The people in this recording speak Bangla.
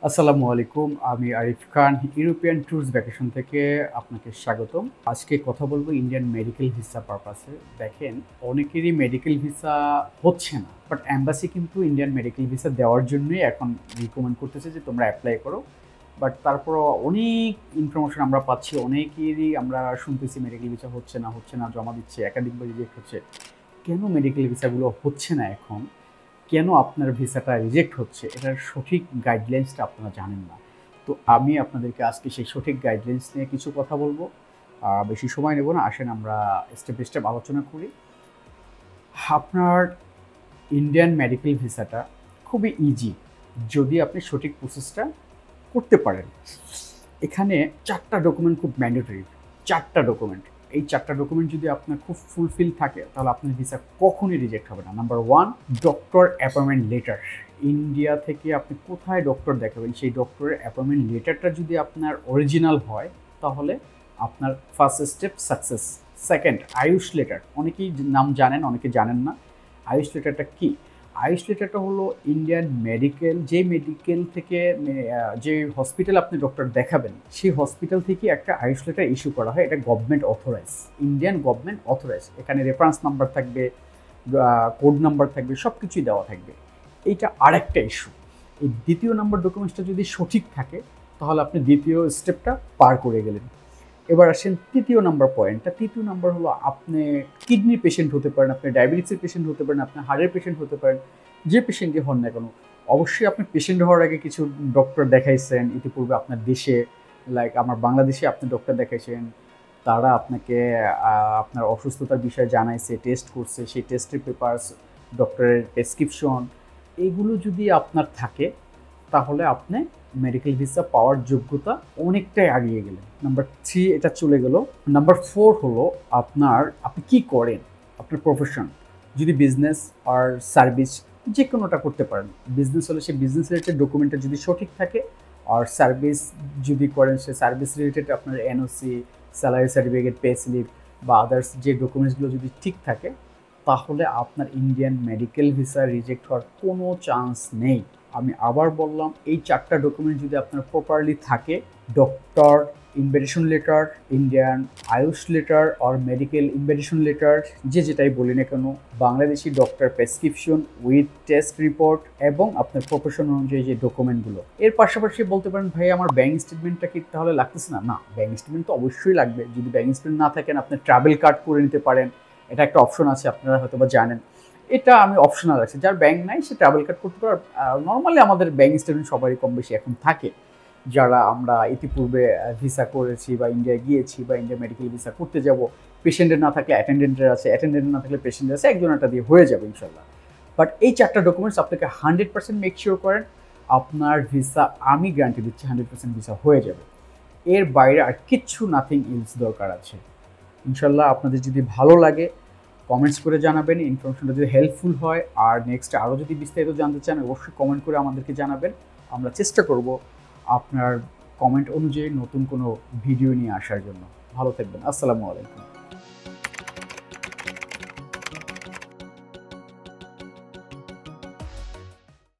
আসসালামু আলাইকুম। আমি আরিফ খান, ইউরোপিয়ান ট্যুরস ভ্যাকেশন থেকে আপনাকে স্বাগতম। আজকে কথা বলবো ইন্ডিয়ান মেডিকেল ভিসা পারপাসে। দেখেন, অনেকেরই মেডিকেল ভিসা হচ্ছে না, বাট অ্যাম্বাসি কিন্তু ইন্ডিয়ান মেডিকেল ভিসা দেওয়ার জন্যই এখন রিকমেন্ড করতেছে যে তোমরা অ্যাপ্লাই করো। বাট তারপরও অনেক ইনফরমেশন আমরা পাচ্ছি, অনেকেরই আমরা শুনতেছি মেডিকেল ভিসা হচ্ছে না, জমা দিচ্ছে, একাধিকবার রিজেক্ট হচ্ছে। কেন মেডিকেল ভিসাগুলো হচ্ছে না এখন? কেন আপনার ভিসাটা রিজেক্ট হচ্ছে, এটার সঠিক গাইডলাইন্সটা আপনারা জানেন না। তো আমি আপনাদেরকে আজকে সেই সঠিক গাইডলাইন্স নিয়ে কিছু কথা বলবো। বেশি সময় নেব না, আসেন আমরা স্টেপ বাই স্টেপ আলোচনা করি। আপনার ইন্ডিয়ান মেডিকেল ভিসাটা খুবই ইজি যদি আপনি সঠিক প্রসেসটা করতে পারেন। এখানে 4টা ডকুমেন্ট খুব ম্যান্ডেটরি। 4টা ডকুমেন্ট, এই 4টা ডকুমেন্ট যদি আপনার খুব ফুলফিল থাকে তাহলে আপনার ভিসা কখনই রিজেক্ট হবে না। Number 1, doctor appointment letter. India থেকে আপনি কোথায় ডক্টর দেখাবেন সেই ডক্টরের অ্যাপয়েন্টমেন্ট লেটারটা যদি আপনার অরিজিনাল হয় তাহলে আপনার first step success. Second, Ayush letter. অনেকেই নাম জানেন, অনেকে জানেন না। আয়ুষ লেটারটা কি? আয়ুষ লেটারটা হলো ইন্ডিয়ান মেডিকেল, যে মেডিকেল থেকে যে হসপিটাল আপনি ডক্টর দেখাবেন সেই হসপিটাল থেকে একটা আয়ুষ লেটার ইস্যু করা হয়। এটা government authorize, Indian government authorize. এখানে রেফারেন্স নাম্বার থাকবে, কোড নাম্বার থাকবে, সব কিছুই দেওয়া থাকবে। এইটা আরেকটা ইস্যু। এই দ্বিতীয় নাম্বার ডকুমেন্টসটা যদি সঠিক থাকে তাহলে আপনি দ্বিতীয় স্টেপটা পার করে গেলেন। এবার আসেন তৃতীয় নাম্বার পয়েন্টটা। তৃতীয় নাম্বার হলো আপনি কিডনির পেশেন্ট হতে পারেন, আপনি ডায়াবেটিসের পেশেন্ট হতে পারেন, আপনি হার্টের পেশেন্ট হতে পারেন, যে পেশেন্টই হন না কেন। অবশ্যই আপনি পেশেন্ট হওয়ার আগে কিছু ডক্টর দেখাইছেন ইতিপূর্বে আপনার দেশে, লাইক আমার বাংলাদেশে আপনি ডক্টর দেখাইছেন, তারা আপনাকে আপনার অসুস্থতার বিষয়ে জানাইছে, টেস্ট করছে, সেই টেস্টের পেপারস, ডক্টরের প্রেসক্রিপশন, এগুলো যদি আপনার থাকে তাহলে আপনি মেডিকেল ভিসা পাওয়ার যোগ্যতা অনেকটাই এগিয়ে গেলেন। নাম্বার 3 এটা চলে গেল। নাম্বার 4 হলো আপনি কি করেন, আপনার প্রফেশন। যদি বিজনেস আর সার্ভিস যে কোনোটা করতে পারেন। বিজনেস হলে সেই বিজনেস রিলেটেড ডকুমেন্টটা যদি সঠিক থাকে, আর সার্ভিস যদি করেন সে সার্ভিস রিলেটেড আপনার NOC, salary certificate, pay slip বা আদার্স যে ডকুমেন্টসগুলো যদি ঠিক থাকে তাহলে আপনার ইন্ডিয়ান মেডিকেল ভিসা রিজেক্ট হওয়ার কোনো চান্স নেই। আমি আবার বললাম, এই 4টা ডকুমেন্ট যদি আপনার প্রপারলি থাকে, doctor invitation letter, Indian AYUSH letter আর মেডিকেল ইনভিটেশন লেটার, যে যেটাই বলি না কেন, Bangladeshi doctor prescription with test report এবং আপনার প্রফেশন অনুযায়ী যে ডকুমেন্টগুলো। এর পাশাপাশি বলতে পারেন, ভাই আমার ব্যাঙ্ক স্টেটমেন্টটা কি তাহলে লাগতেছে না? না, ব্যাঙ্ক স্টেটমেন্ট তো অবশ্যই লাগবে। যদি ব্যাঙ্ক স্টেটমেন্ট না থাকেন আপনি ট্রাভেল কার্ড করে নিতে পারেন, এটা একটা অপশন আছে, আপনারা হয়তো বা জানেন। এটা আমি অপশনাল রাখছি, যার ব্যাংক নাই সে ট্রাভেল কার্ড করতে পারে। নর্মালি আমাদের ব্যাংক স্টেটমেন্ট সবারই কম বেশি এখন থাকে, যারা আমরা ইতিপূর্বে ভিসা করেছি বা ইন্ডিয়া গিয়েছি বা ইন্ডিয়া মেডিকেল ভিসা করতে যাব। পেশেন্টের না থাকলে অ্যাটেন্ডেন্টের আছে, অ্যাটেন্ডেন্ট না থাকলে পেশেন্টের আছে, একজনটা দিয়ে হয়ে যাবে ইনশাল্লাহ। বাট এই 4টা ডকুমেন্টস আপনাকে 100% মেক শিওর করেন আপনার ভিসা, আমি গ্যারান্টি দিচ্ছি 100% ভিসা হয়ে যাবে। এর বাইরে আর কিচ্ছু নাথিং ইলস দরকার আছে। ইনশাল্লাহ আপনাদের যদি ভালো লাগে কমেন্টস করে জানাবেন, ইনফরমেশনটা যদি হেল্পফুল হয়, আর নেক্সট আরও যদি বিস্তারিত জানতে চান অবশ্যই কমেন্ট করে আমাদেরকে জানাবেন। আমরা চেষ্টা করব আপনার কমেন্ট অনুযায়ী নতুন কোনো ভিডিও নিয়ে আসার জন্য। ভালো থাকবেন। আসসালামু আলাইকুম।